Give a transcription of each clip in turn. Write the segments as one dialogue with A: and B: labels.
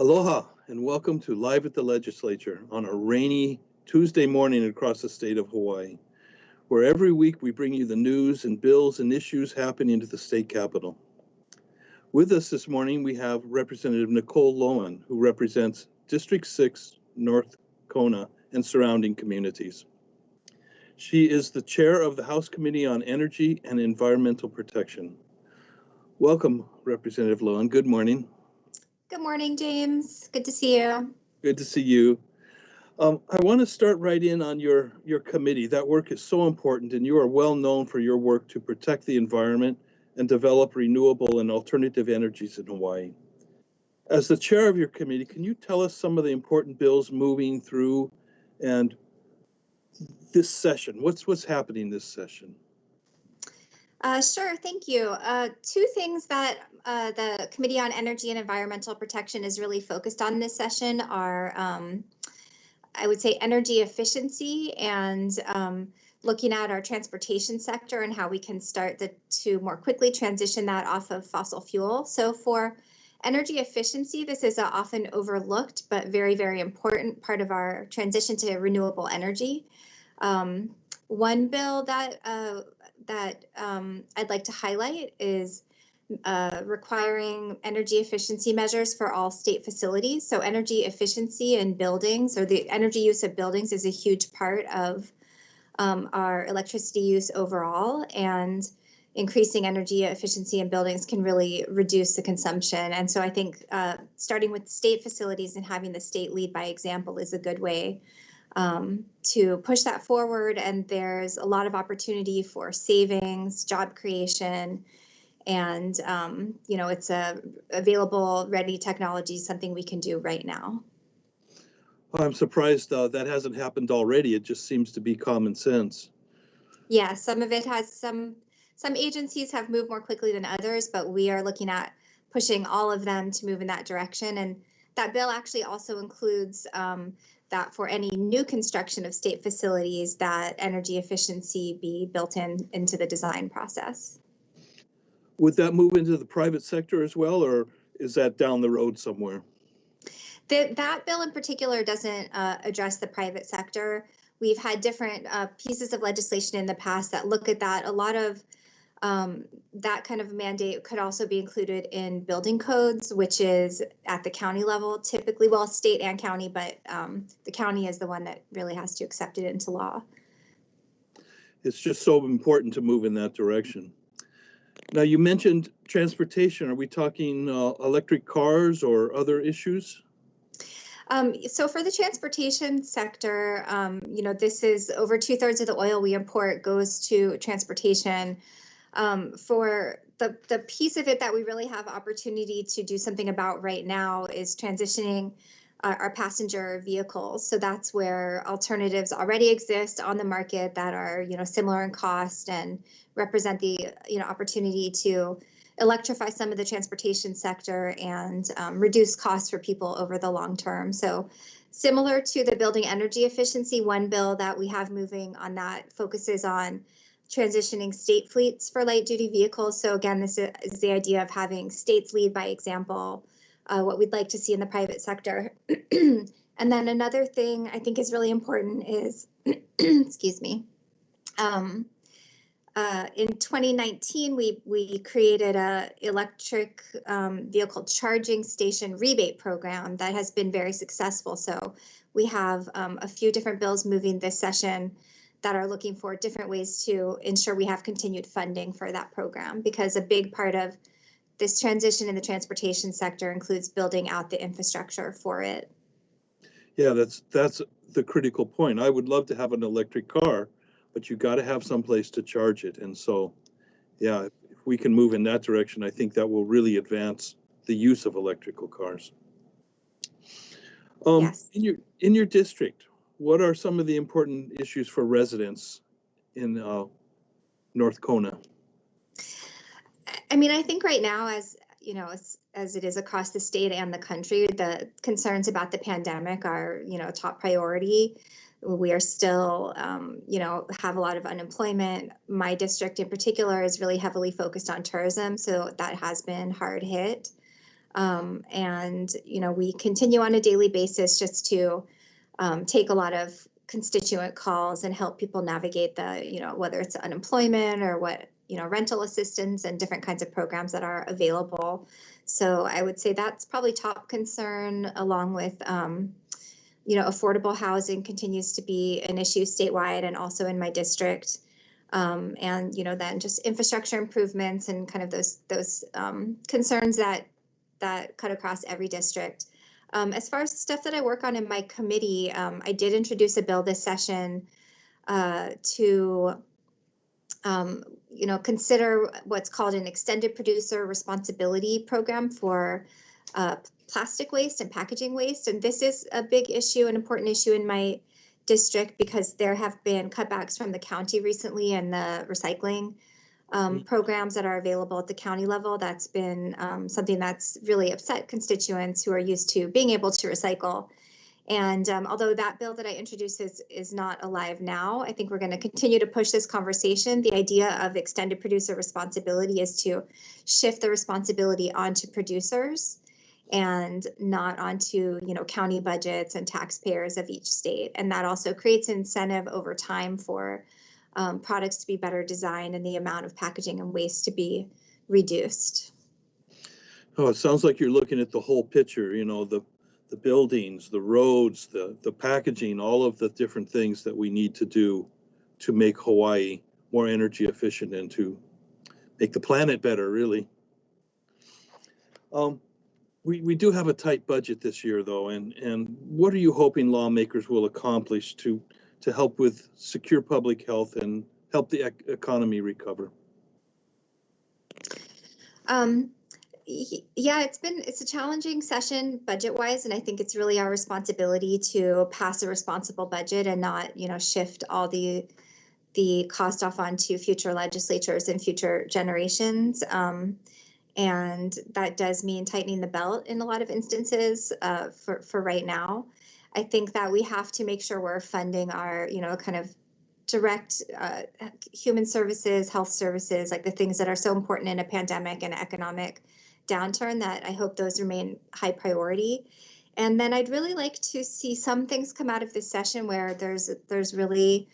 A: Aloha and welcome to Live at the Legislature on a rainy Tuesday morning across the state of Hawaii, where every week we bring you the news and bills and issues happening at the state capitol. With us this morning, we have Representative Nicole Lowen, who represents District 6, North Kona, and surrounding communities. She is the chair of the House Committee on Energy and Environmental Protection. Welcome, Representative Lowen. Good morning.
B: Good morning, James. Good to see you.
A: Good to see you. I want to start right in on your committee. That work is so important, and you are well known for your work to protect the environment and develop renewable and alternative energies in Hawaii. As the chair of your committee, can you tell us some of the important bills moving through and this session? What's happening this session?
B: Sure, thank you. Two things that the Committee on Energy and Environmental Protection is really focused on this session are, I would say, energy efficiency and looking at our transportation sector and how we can start to more quickly transition that off of fossil fuel. So for energy efficiency, this is an often overlooked but very, very important part of our transition to renewable energy. One bill that I'd like to highlight is requiring energy efficiency measures for all state facilities. So energy efficiency in buildings, or the energy use of buildings, is a huge part of our electricity use overall, and increasing energy efficiency in buildings can really reduce the consumption. And so I think starting with state facilities and having the state lead by example is a good way to push that forward. And there's a lot of opportunity for savings, job creation, and it's a available, ready technology, something we can do right now.
A: I'm surprised that hasn't happened already. It just seems to be common sense.
B: Yeah, some of it has some agencies have moved more quickly than others, but we are looking at pushing all of them to move in that direction. And that bill actually also includes that for any new construction of state facilities, that energy efficiency be built into the design process.
A: Would that move into the private sector as well, or is that down the road somewhere?
B: That bill in particular doesn't address the private sector. We've had different pieces of legislation in the past that look at that. A lot of that kind of mandate could also be included in building codes, which is at the county level typically, well, state and county, but the county is the one that really has to accept it into law.
A: It's just so important to move in that direction. Now, you mentioned transportation. Are we talking electric cars or other issues?
B: So for the transportation sector, this is over 2/3 of the oil we import goes to transportation. For the piece of it that we really have opportunity to do something about right now is transitioning our passenger vehicles. So that's where alternatives already exist on the market that are, similar in cost and represent the, opportunity to electrify some of the transportation sector and reduce costs for people over the long term. So similar to the building energy efficiency, one bill that we have moving on that focuses on transitioning state fleets for light duty vehicles. So again, this is the idea of having states lead by example, what we'd like to see in the private sector. And then another thing I think is really important is, excuse me, in 2019, we created a electric vehicle charging station rebate program that has been very successful. So we have a few different bills moving this session that are looking for different ways to ensure we have continued funding for that program, because a big part of this transition in the transportation sector includes building out the infrastructure for it.
A: Yeah, that's the critical point. I would love to have an electric car, but you got to have some place to charge it. And so, yeah, if we can move in that direction, I think that will really advance the use of electrical cars.
B: Yes.
A: In your district, what are some of the important issues for residents in North Kona?
B: I mean, I think right now, as it is across the state and the country, the concerns about the pandemic are, top priority. We are still, have a lot of unemployment. My district in particular is really heavily focused on tourism, so that has been hard hit. And, we continue on a daily basis just to take a lot of constituent calls and help people navigate the, whether it's unemployment or what, rental assistance and different kinds of programs that are available. So I would say that's probably top concern, along with, affordable housing continues to be an issue statewide and also in my district. And, then just infrastructure improvements and kind of those concerns that cut across every district. As far as the stuff that I work on in my committee, I did introduce a bill this session to consider what's called an extended producer responsibility program for plastic waste and packaging waste. And this is a big issue, an important issue in my district, because there have been cutbacks from the county recently and the recycling programs that are available at the county level. That's been something that's really upset constituents who are used to being able to recycle. And although that bill that I introduced is not alive now, I think we're going to continue to push this conversation. The idea of extended producer responsibility is to shift the responsibility onto producers and not onto, county budgets and taxpayers of each state. And that also creates incentive over time for products to be better designed and the amount of packaging and waste to be reduced.
A: Oh, it sounds like you're looking at the whole picture, the buildings, the roads, the packaging, all of the different things that we need to do to make Hawaii more energy efficient and to make the planet better, really. We do have a tight budget this year, though, and what are you hoping lawmakers will accomplish to help with secure public health and help the economy recover?
B: Yeah, it's a challenging session budget-wise, and I think it's really our responsibility to pass a responsible budget and not, shift all the cost off onto future legislatures and future generations. And that does mean tightening the belt in a lot of instances for right now. I think that we have to make sure we're funding our, kind of direct human services, health services, like the things that are so important in a pandemic and economic downturn, that I hope those remain high priority. And then I'd really like to see some things come out of this session where there's really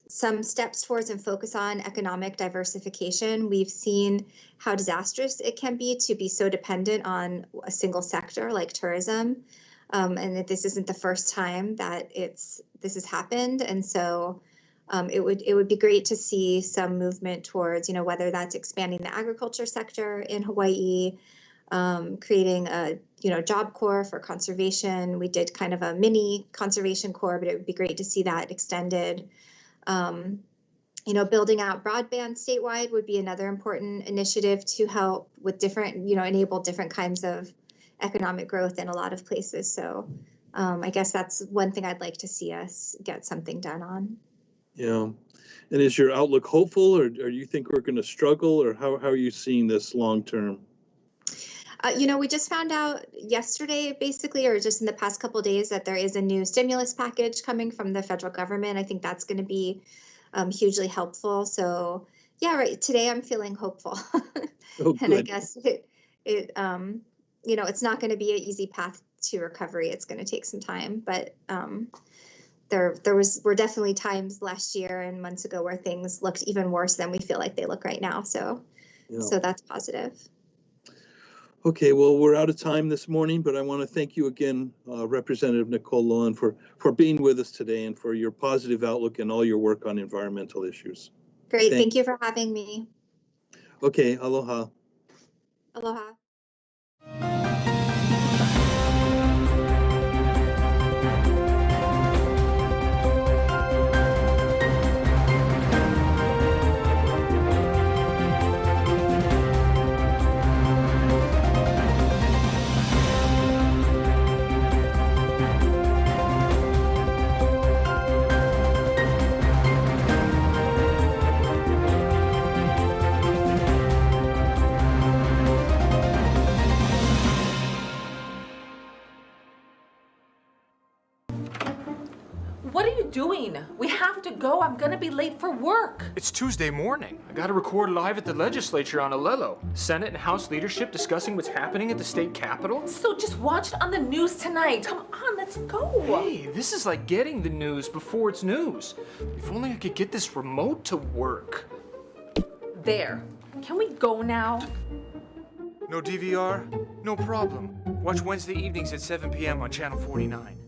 B: some steps towards and focus on economic diversification. We've seen how disastrous it can be to be so dependent on a single sector like tourism. And that this isn't the first time that this has happened. And so it would be great to see some movement towards, whether that's expanding the agriculture sector in Hawaii, creating a, Job Corps for conservation. We did kind of a mini conservation corps, but it would be great to see that extended. Building out broadband statewide would be another important initiative to help with different, enable different kinds of economic growth in a lot of places. So I guess that's one thing I'd like to see us get something done on.
A: Yeah. And is your outlook hopeful, or you think we're going to struggle, or how are you seeing this long term?
B: We just found out yesterday, basically, or just in the past couple of days, that there is a new stimulus package coming from the federal government. I think that's going to be hugely helpful. So yeah, right. Today I'm feeling hopeful.
A: Oh,
B: and I guess it's not going to be an easy path to recovery. It's going to take some time, but were definitely times last year and months ago where things looked even worse than we feel like they look right now. So that's positive.
A: Okay, well, we're out of time this morning, but I want to thank you again, Representative Nicole Lowen, for being with us today and for your positive outlook and all your work on environmental issues.
B: Great. Thank you for having me.
A: Okay, aloha.
B: Aloha.
C: go. I'm gonna be late for work.
D: It's Tuesday morning. I gotta record live at the legislature on Alelo. Senate and House leadership discussing what's happening at the state capitol.
C: So just watch it on the news tonight. Come on, let's go.
D: Hey, this is like getting the news before it's news. If only I could get this remote to work.
C: There. Can we go now?
D: No DVR? No problem. Watch Wednesday evenings at 7 p.m. on Channel 49.